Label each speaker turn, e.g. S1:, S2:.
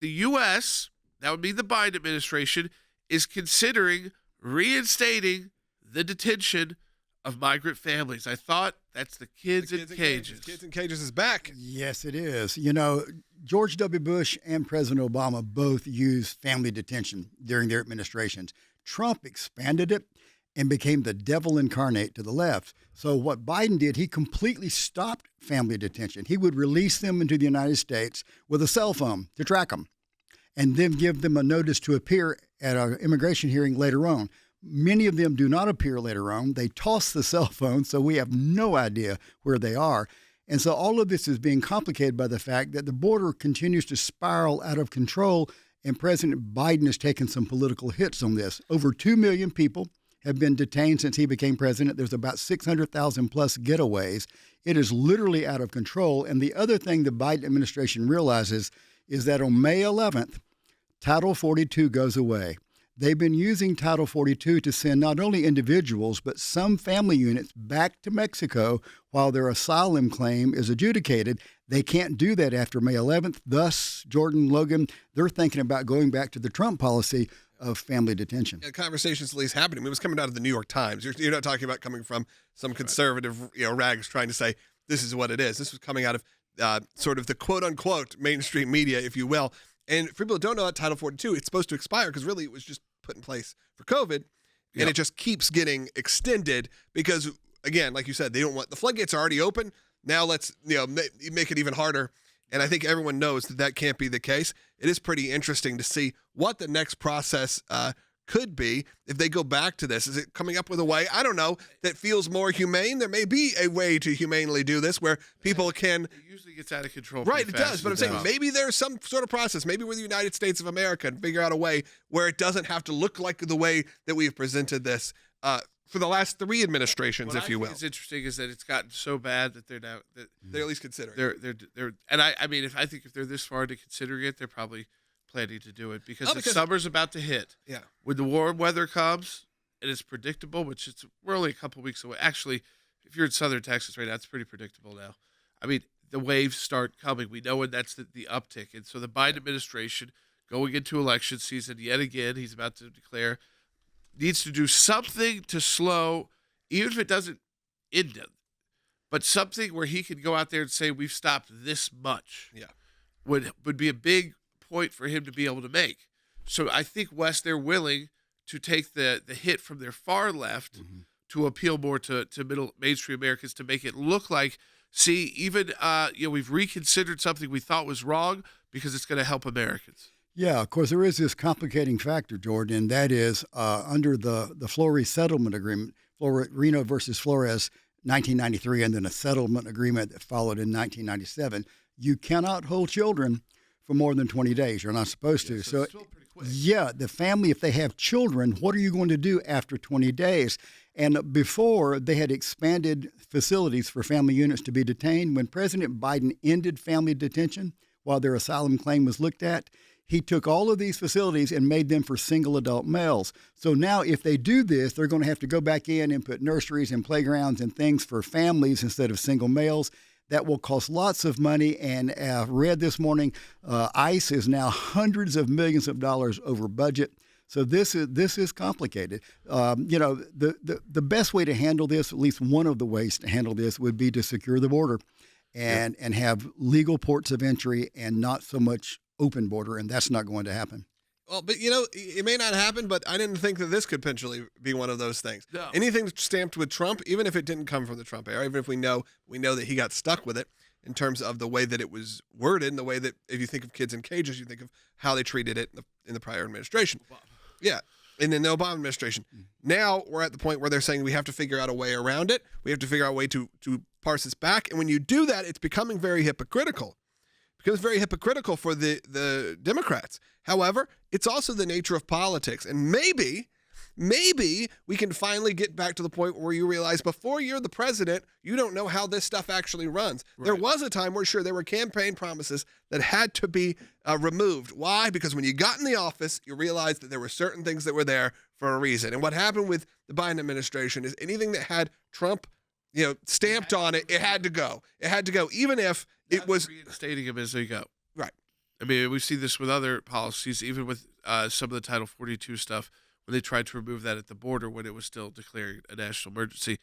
S1: the U.S., that would be the Biden administration, is considering reinstating the detention of migrant families. I thought that's the kids in cages.
S2: Kids in cages is back.
S3: Yes, it is. You know, George W. Bush and President Obama both used family detention during their administrations. Trump expanded it and became the devil incarnate to the left. So what Biden did, he completely stopped family detention. He would release them into the United States with a cell phone to track them and then give them a notice to appear at an immigration hearing later on. Many of them do not appear later on. They toss the cell phone, so we have no idea where they are. And so all of this is being complicated by the fact that the border continues to spiral out of control, and President Biden has taken some political hits on this. Over 2 million people have been detained since he became president. There's about 600,000 plus getaways. It is literally out of control. And the other thing the Biden administration realizes is that on May 11th, Title 42 goes away. They've been using Title 42 to send not only individuals, but some family units back to Mexico while their asylum claim is adjudicated. They can't do that after May 11th. Thus, Jordan, Logan, they're thinking about going back to the Trump policy of family detention.
S2: The conversation's at least happening. It was coming out of the New York Times. You're not talking about coming from some conservative rags trying to say this is what it is. This was coming out of sort of the quote-unquote mainstream media, if you will. And for people who don't know that Title 42, it's supposed to expire because really it was just put in place for COVID, and it just keeps getting extended because, again, like you said, they don't want the floodgates are already open. Now let's make it even harder. And I think everyone knows that can't be the case. It is pretty interesting to see what the next process could be if they go back to this. Is it coming up with a way, I don't know, that feels more humane? There may be a way to humanely do this where people can...
S1: It usually gets out of control.
S2: Right, it does. But I'm saying maybe there's some sort of process. Maybe we're the United States of America and figure out a way where it doesn't have to look like the way that we've presented this for the last 3 administrations, if you will.
S1: What's interesting is that it's gotten so bad that they're now...
S2: They're at least considering
S1: They're and I mean, I think if they're this far into considering it, they're probably planning to do it because the summer's about to hit.
S2: Yeah.
S1: When the warm weather comes and it's predictable, we're only a couple weeks away. Actually, if you're in southern Texas right now, it's pretty predictable now. I mean, the waves start coming. We know when that's the uptick. And so the Biden administration, going into election season yet again, he's about to declare, needs to do something to slow, even if it doesn't end it, but something where he can go out there and say, we've stopped this much.
S2: Yeah.
S1: Would be a big point for him to be able to make. So I think, Wes, they're willing to take the hit from their far left to appeal more to mainstream Americans to make it look like, see, even we've reconsidered something we thought was wrong because it's going to help Americans.
S3: Yeah, of course, there is this complicating factor, Jordan, and that is under the Flores settlement agreement, Reno versus Flores, 1993, and then a settlement agreement that followed in 1997, you cannot hold children for more than 20 days. You're not supposed to.
S1: So it's still pretty quick.
S3: Yeah, the family, if they have children, what are you going to do after 20 days? And before, they had expanded facilities for family units to be detained. When President Biden ended family detention while their asylum claim was looked at, he took all of these facilities and made them for single adult males. So now if they do this, they're going to have to go back in and put nurseries and playgrounds and things for families instead of single males. That will cost lots of money, and read this morning, ICE is now hundreds of millions of dollars over budget. So this is complicated. The best way to handle this, at least one of the ways to handle this, would be to secure the border, and have legal ports of entry and not so much open border, and that's not going to happen.
S2: Well, but it may not happen, but I didn't think that this could potentially be one of those things.
S1: No.
S2: Anything stamped with Trump, even if it didn't come from the Trump era, even if we know that he got stuck with it in terms of the way that it was worded, and the way that if you think of kids in cages, you think of how they treated it in the prior administration.
S1: Wow.
S2: Yeah, in the Obama administration. Now we're at the point where they're saying we have to figure out a way around it. We have to figure out a way to parse this back. And when you do that, it's becoming very hypocritical. It becomes very hypocritical for the Democrats. However, it's also the nature of politics. And maybe we can finally get back to the point where you realize before you're the president, you don't know how this stuff actually runs. Right. There was a time where, sure, there were campaign promises that had to be removed. Why? Because when you got in the office, you realized that there were certain things that were there for a reason. And what happened with the Biden administration is anything that had Trump stamped on it, it had to go. It had to go, even if it was
S1: reinstating him as they go.
S2: Right.
S1: I mean, we've seen this with other policies, even with some of the Title 42 stuff, when they tried to remove that at the border when it was still declaring a national emergency.